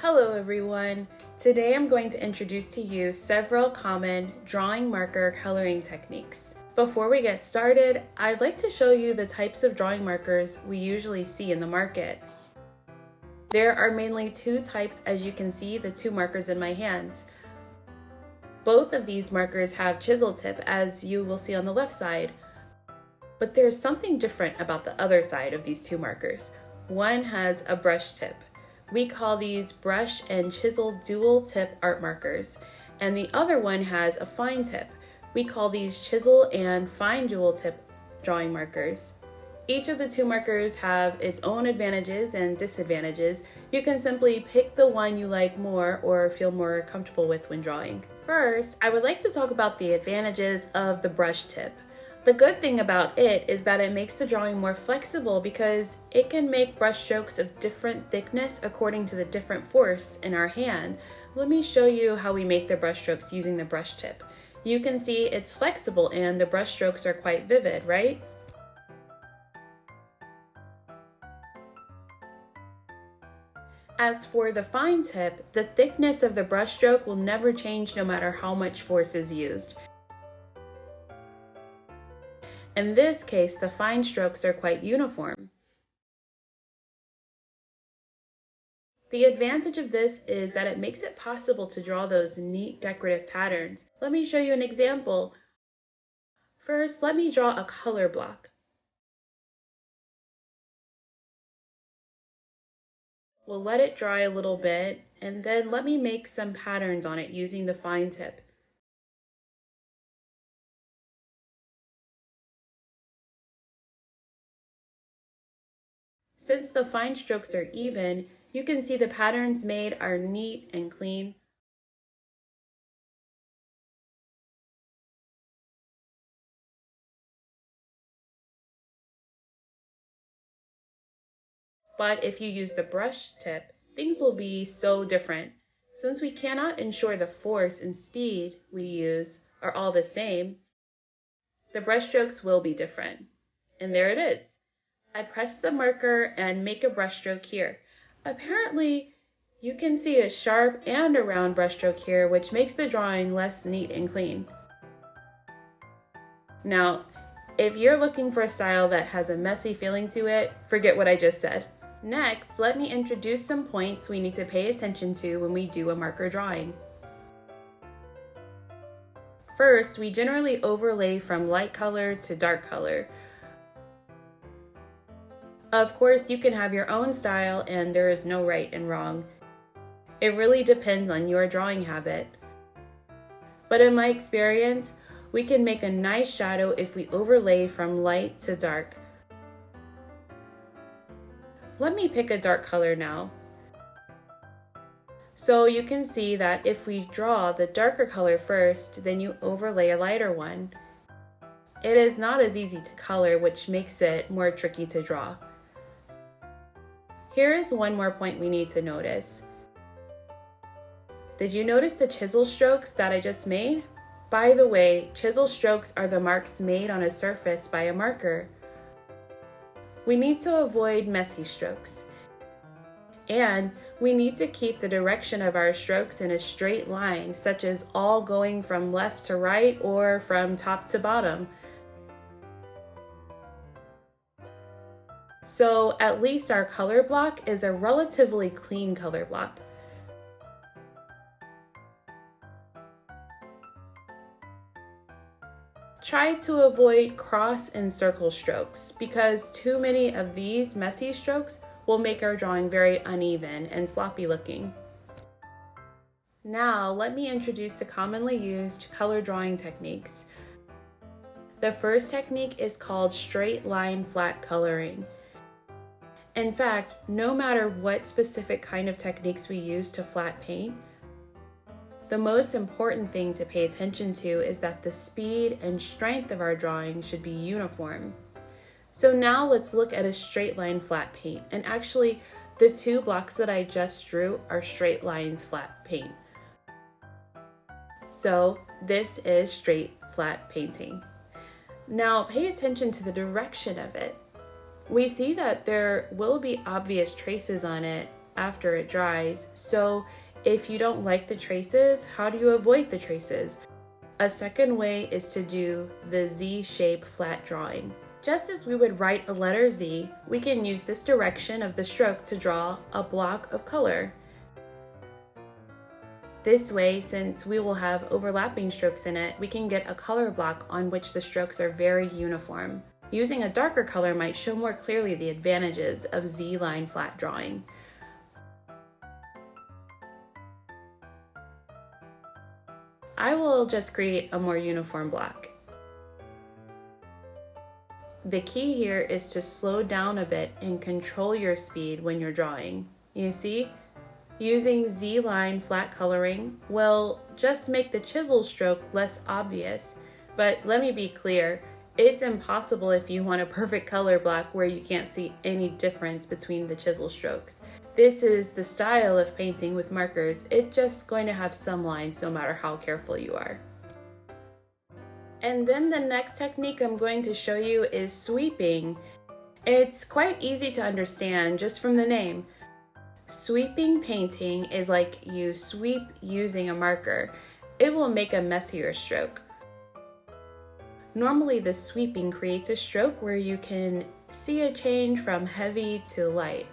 Hello everyone! Today I'm going to introduce to you several common drawing marker coloring techniques. Before we get started, I'd like to show you the types of drawing markers we usually see in the market. There are mainly two types, as you can see the two markers in my hands. Both of these markers have chisel tip, as you will see on the left side. But there's something different about the other side of these two markers. One has a brush tip. We call these brush and chisel dual tip art markers, and the other one has a fine tip. We call these chisel and fine dual tip drawing markers. Each of the two markers have its own advantages and disadvantages. You can simply pick the one you like more or feel more comfortable with when drawing. First, I would like to talk about the advantages of the brush tip. The good thing about it is that it makes the drawing more flexible because it can make brush strokes of different thickness according to the different force in our hand. Let me show you how we make the brush strokes using the brush tip. You can see it's flexible and the brush strokes are quite vivid, right? As for the fine tip, the thickness of the brush stroke will never change no matter how much force is used. In this case, the fine strokes are quite uniform. The advantage of this is that it makes it possible to draw those neat decorative patterns. Let me show you an example. First, let me draw a color block. We'll let it dry a little bit, and then let me make some patterns on it using the fine tip. Since the fine strokes are even, you can see the patterns made are neat and clean. But if you use the brush tip, things will be so different. Since we cannot ensure the force and speed we use are all the same, the brush strokes will be different. And there it is. I press the marker and make a brush stroke here. Apparently, you can see a sharp and a round brush stroke here, which makes the drawing less neat and clean. Now, if you're looking for a style that has a messy feeling to it, forget what I just said. Next, let me introduce some points we need to pay attention to when we do a marker drawing. First, we generally overlay from light color to dark color. Of course, you can have your own style and there is no right and wrong. It really depends on your drawing habit. But in my experience, we can make a nice shadow if we overlay from light to dark. Let me pick a dark color now. So you can see that if we draw the darker color first, then you overlay a lighter one. It is not as easy to color, which makes it more tricky to draw. Here is one more point we need to notice. Did you notice the chisel strokes that I just made? By the way, chisel strokes are the marks made on a surface by a marker. We need to avoid messy strokes. And we need to keep the direction of our strokes in a straight line, such as all going from left to right or from top to bottom. So at least our color block is a relatively clean color block. Try to avoid cross and circle strokes because too many of these messy strokes will make our drawing very uneven and sloppy looking. Now let me introduce the commonly used color drawing techniques. The first technique is called straight line flat coloring. In fact, no matter what specific kind of techniques we use to flat paint, the most important thing to pay attention to is that the speed and strength of our drawing should be uniform. So now let's look at a straight line flat paint. And actually, the two blocks that I just drew are straight lines flat paint. So this is straight flat painting. Now pay attention to the direction of it. We see that there will be obvious traces on it after it dries. So if you don't like the traces, how do you avoid the traces? A second way is to do the Z-shape flat drawing. Just as we would write a letter Z, we can use this direction of the stroke to draw a block of color. This way, since we will have overlapping strokes in it, we can get a color block on which the strokes are very uniform. Using a darker color might show more clearly the advantages of Z-line flat drawing. I will just create a more uniform block. The key here is to slow down a bit and control your speed when you're drawing. You see? Using Z-line flat coloring will just make the chisel stroke less obvious. But let me be clear, it's impossible if you want a perfect color block where you can't see any difference between the chisel strokes. This is the style of painting with markers. It's just going to have some lines no matter how careful you are. And then the next technique I'm going to show you is sweeping. It's quite easy to understand just from the name. Sweeping painting is like you sweep using a marker. It will make a messier stroke. Normally the sweeping creates a stroke where you can see a change from heavy to light.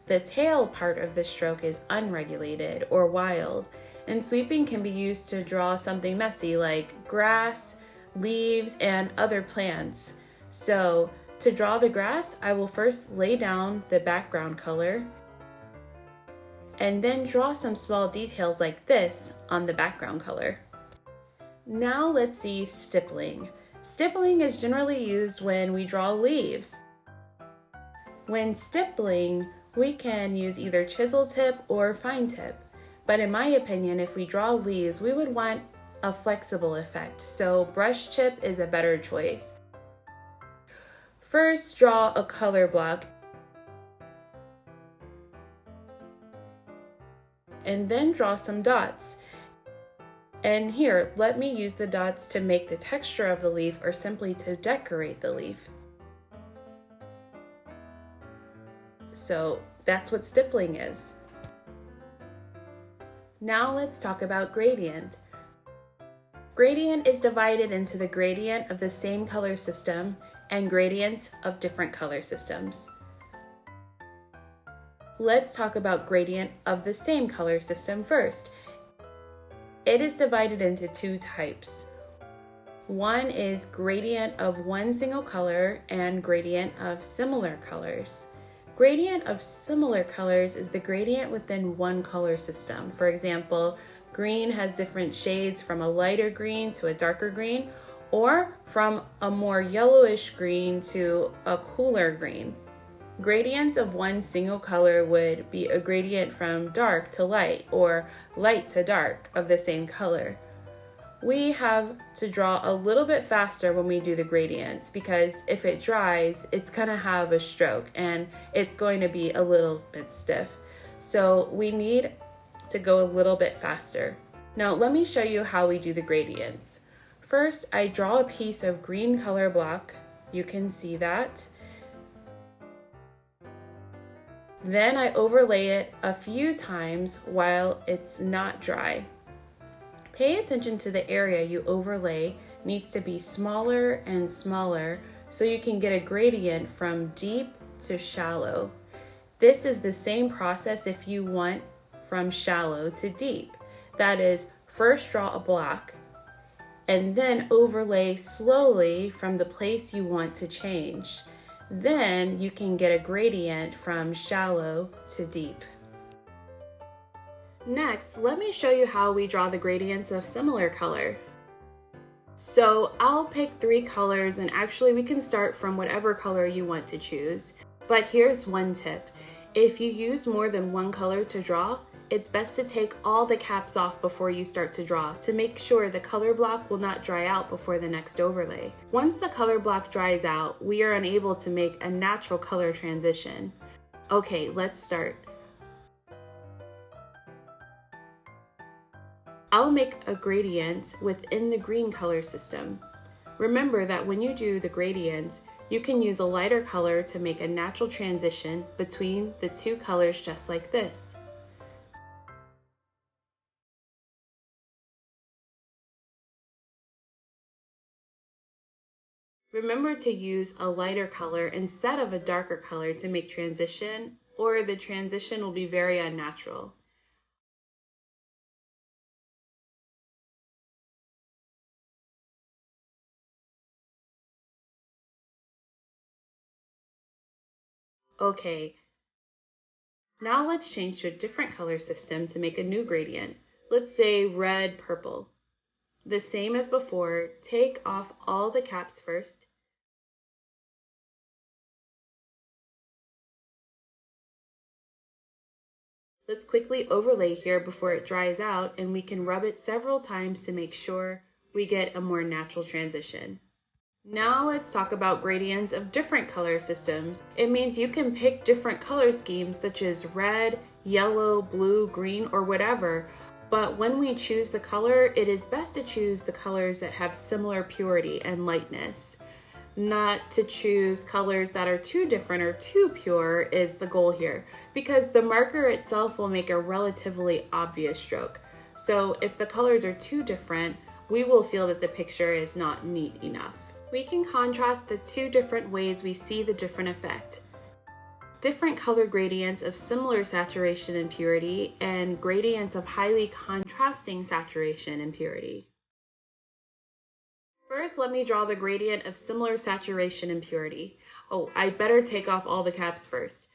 The tail part of the stroke is unregulated or wild, and sweeping can be used to draw something messy like grass, leaves, and other plants. So to draw the grass, I will first lay down the background color and then draw some small details like this on the background color. Now let's see stippling. Stippling is generally used when we draw leaves. When stippling, we can use either chisel tip or fine tip, but in my opinion, if we draw leaves, we would want a flexible effect, so brush tip is a better choice. First, draw a color block, and then draw some dots. And here, let me use the dots to make the texture of the leaf or simply to decorate the leaf. So that's what stippling is. Now let's talk about gradient. Gradient is divided into the gradient of the same color system and gradients of different color systems. Let's talk about gradient of the same color system first. It is divided into two types. One is gradient of one single color and gradient of similar colors. Gradient of similar colors is the gradient within one color system. For example, green has different shades from a lighter green to a darker green, or from a more yellowish green to a cooler green. Gradients of one single color would be a gradient from dark to light or light to dark of the same color. We have to draw a little bit faster when we do the gradients because if it dries, it's going to have a stroke and it's going to be a little bit stiff. So we need to go a little bit faster. Now let me show you how we do the gradients. First, I draw a piece of green color block. You can see that. Then I overlay it a few times while it's not dry. Pay attention to the area you overlay needs to be smaller and smaller so you can get a gradient from deep to shallow. This is the same process if you want from shallow to deep. That is, first draw a block and then overlay slowly from the place you want to change. Then you can get a gradient from shallow to deep. Next, let me show you how we draw the gradients of similar color. So I'll pick 3 colors, and actually we can start from whatever color you want to choose. But here's one tip. If you use more than one color to draw, it's best to take all the caps off before you start to draw to make sure the color block will not dry out before the next overlay. Once the color block dries out, we are unable to make a natural color transition. Okay, let's start. I'll make a gradient within the green color system. Remember that when you do the gradients, You can use a lighter color to make a natural transition between the two colors just like this. Remember to use a lighter color instead of a darker color to make transition, or the transition will be very unnatural. Okay, now let's change to a different color system to make a new gradient. Let's say red, purple. The same as before, take off all the caps first. Let's quickly overlay here before it dries out, and we can rub it several times to make sure we get a more natural transition. Now let's talk about gradients of different color systems. It means you can pick different color schemes such as red, yellow, blue, green, or whatever. But when we choose the color, it is best to choose the colors that have similar purity and lightness. Not to choose colors that are too different or too pure is the goal here, because the marker itself will make a relatively obvious stroke. So if the colors are too different, we will feel that the picture is not neat enough. We can contrast the two different ways we see the different effect. Different color gradients of similar saturation and purity, and gradients of highly contrasting saturation and purity. First, let me draw the gradient of similar saturation and purity. Oh, I better take off all the caps first.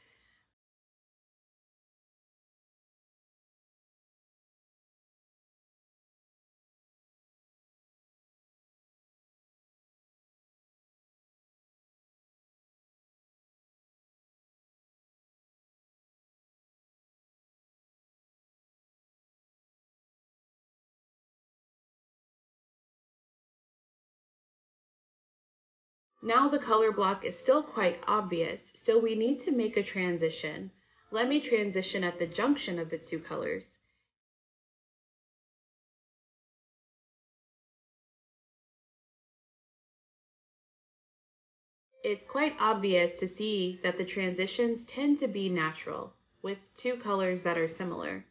Now the color block is still quite obvious, so we need to make a transition. Let me transition at the junction of the two colors. It's quite obvious to see that the transitions tend to be natural, with two colors that are similar.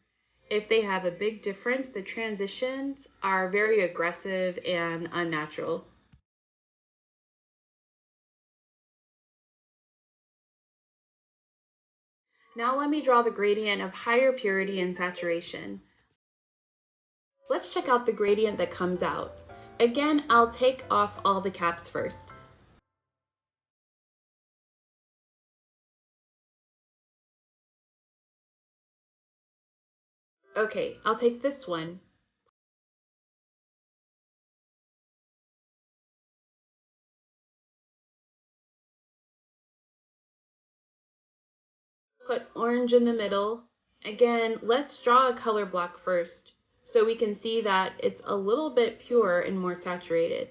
If they have a big difference, the transitions are very aggressive and unnatural. Now let me draw the gradient of higher purity and saturation. Let's check out the gradient that comes out. Again, I'll take off all the caps first. Okay, I'll take this one. Put orange in the middle. Again, let's draw a color block first so we can see that it's a little bit pure and more saturated.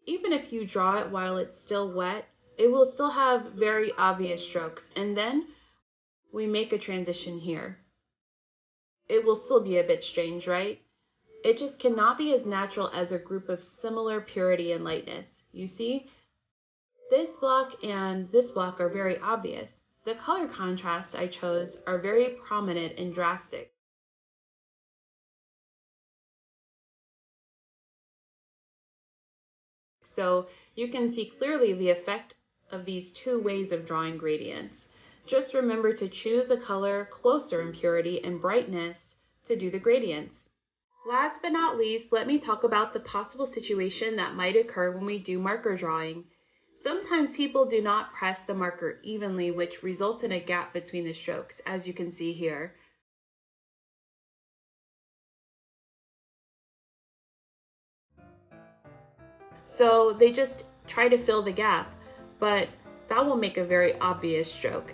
Even if you draw it while it's still wet, it will still have very obvious strokes, and then we make a transition here. It will still be a bit strange, right? It just cannot be as natural as a group of similar purity and lightness. You see? This block and this block are very obvious. The color contrasts I chose are very prominent and drastic. So you can see clearly the effect of these two ways of drawing gradients. Just remember to choose a color closer in purity and brightness to do the gradients. Last but not least, let me talk about the possible situation that might occur when we do marker drawing. Sometimes people do not press the marker evenly, which results in a gap between the strokes, as you can see here. So they just try to fill the gap, but that will make a very obvious stroke.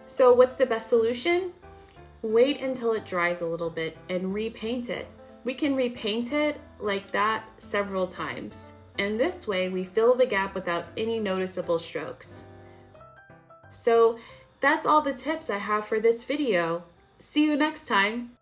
So what's the best solution? Wait until it dries a little bit and repaint it. We can repaint it like that several times. And this way we fill the gap without any noticeable strokes. So that's all the tips I have for this video. See you next time.